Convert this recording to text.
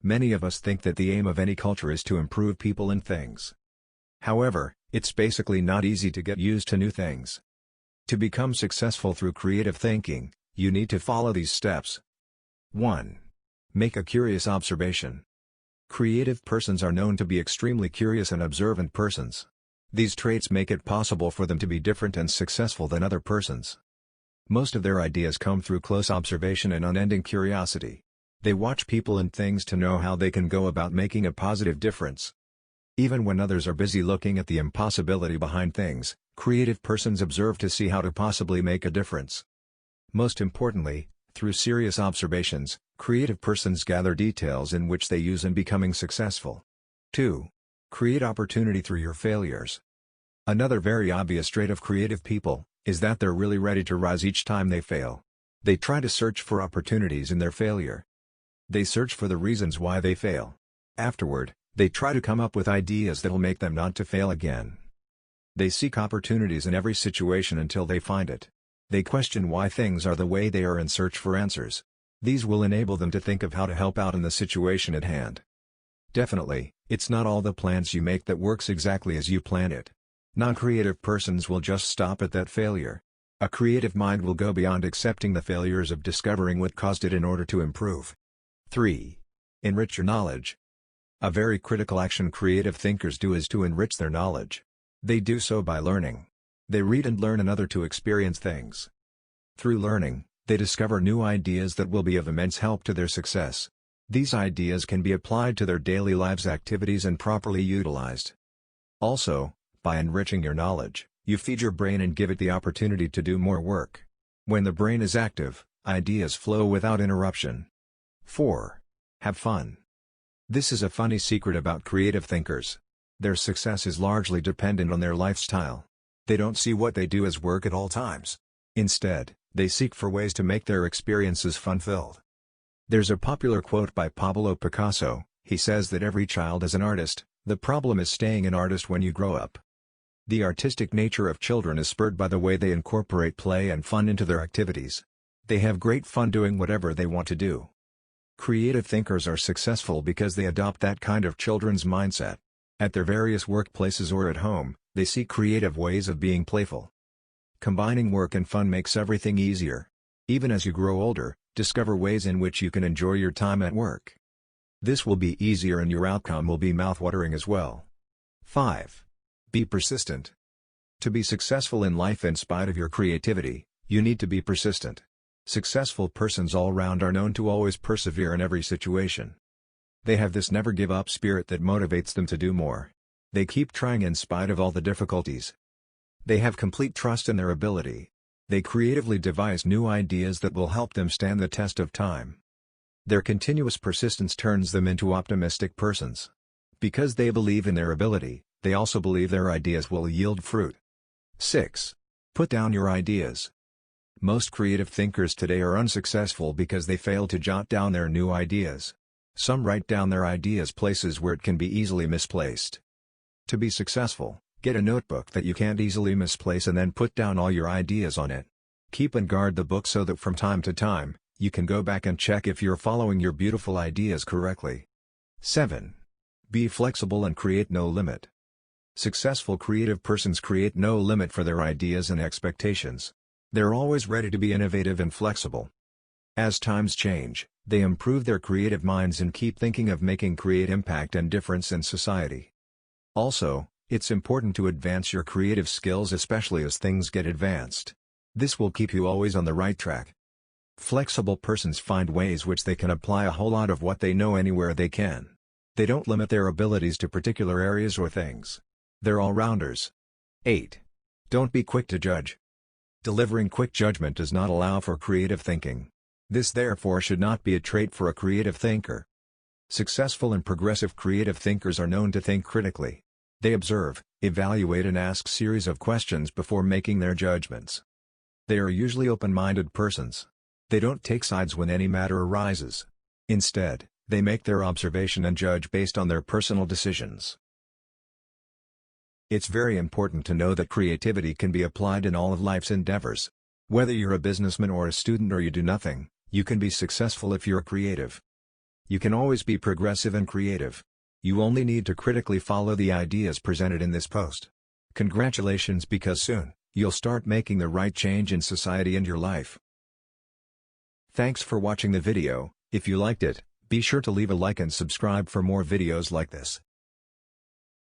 Many of us think that the aim of any culture is to improve people and things. However, it's basically not easy to get used to new things. To become successful through creative thinking, you need to follow these steps. 1. Make a curious observation. Creative persons are known to be extremely curious and observant persons. These traits make it possible for them to be different and successful than other persons. Most of their ideas come through close observation and unending curiosity. They watch people and things to know how they can go about making a positive difference. Even when others are busy looking at the impossibility behind things, creative persons observe to see how to possibly make a difference. Most importantly, through serious observations, creative persons gather details in which they use in becoming successful. 2. Create opportunity through your failures. Another very obvious trait of creative people is that they're really ready to rise each time they fail. They try to search for opportunities in their failure. They search for the reasons why they fail. Afterward, they try to come up with ideas that'll make them not to fail again. They seek opportunities in every situation until they find it. They question why things are the way they are and search for answers. These will enable them to think of how to help out in the situation at hand. Definitely, it's not all the plans you make that works exactly as you planned it. Non-creative persons will just stop at that failure. A creative mind will go beyond accepting the failures of discovering what caused it in order to improve. 3. Enrich your knowledge. A very critical action creative thinkers do is to enrich their knowledge. They do so by learning. They read and learn another to experience things. Through learning, they discover new ideas that will be of immense help to their success. These ideas can be applied to their daily lives activities and properly utilized. Also, by enriching your knowledge, you feed your brain and give it the opportunity to do more work. When the brain is active, ideas flow without interruption. 4. Have fun. This is a funny secret about creative thinkers. Their success is largely dependent on their lifestyle. They don't see what they do as work at all times. Instead, they seek for ways to make their experiences fun-filled. There's a popular quote by Pablo Picasso. He says that every child is an artist, the problem is staying an artist when you grow up. The artistic nature of children is spurred by the way they incorporate play and fun into their activities. They have great fun doing whatever they want to do. Creative thinkers are successful because they adopt that kind of children's mindset. At their various workplaces or at home, they seek creative ways of being playful. Combining work and fun makes everything easier. Even as you grow older, discover ways in which you can enjoy your time at work. This will be easier and your outcome will be mouth-watering as well. 5. Be persistent. To be successful in life in spite of your creativity, you need to be persistent. Successful persons all round are known to always persevere in every situation. They have this never-give-up spirit that motivates them to do more. They keep trying in spite of all the difficulties. They have complete trust in their ability. They creatively devise new ideas that will help them stand the test of time. Their continuous persistence turns them into optimistic persons. Because they believe in their ability, they also believe their ideas will yield fruit. 6. Put down your ideas. Most creative thinkers today are unsuccessful because they fail to jot down their new ideas. Some write down their ideas places where it can be easily misplaced. To be successful, get a notebook that you can't easily misplace and then put down all your ideas on it. Keep and guard the book so that from time to time, you can go back and check if you're following your beautiful ideas correctly. 7. Be flexible and create no limit. Successful creative persons create no limit for their ideas and expectations. They're always ready to be innovative and flexible. As times change, they improve their creative minds and keep thinking of making great impact and difference in society. Also, it's important to advance your creative skills especially as things get advanced. This will keep you always on the right track. Flexible persons find ways which they can apply a whole lot of what they know anywhere they can. They don't limit their abilities to particular areas or things. They're all-rounders. 8. Don't be quick to judge. Delivering quick judgment does not allow for creative thinking. This therefore should not be a trait for a creative thinker. Successful and progressive creative thinkers are known to think critically. They observe, evaluate and ask series of questions before making their judgments. They are usually open-minded persons. They don't take sides when any matter arises. Instead, they make their observation and judge based on their personal decisions. It's very important to know that creativity can be applied in all of life's endeavors. Whether you're a businessman or a student or you do nothing, you can be successful if you're creative. You can always be progressive and creative. You only need to critically follow the ideas presented in this post. Congratulations, because soon, you'll start making the right change in society and your life. Thanks for watching the video. If you liked it, be sure to leave a like and subscribe for more videos like this.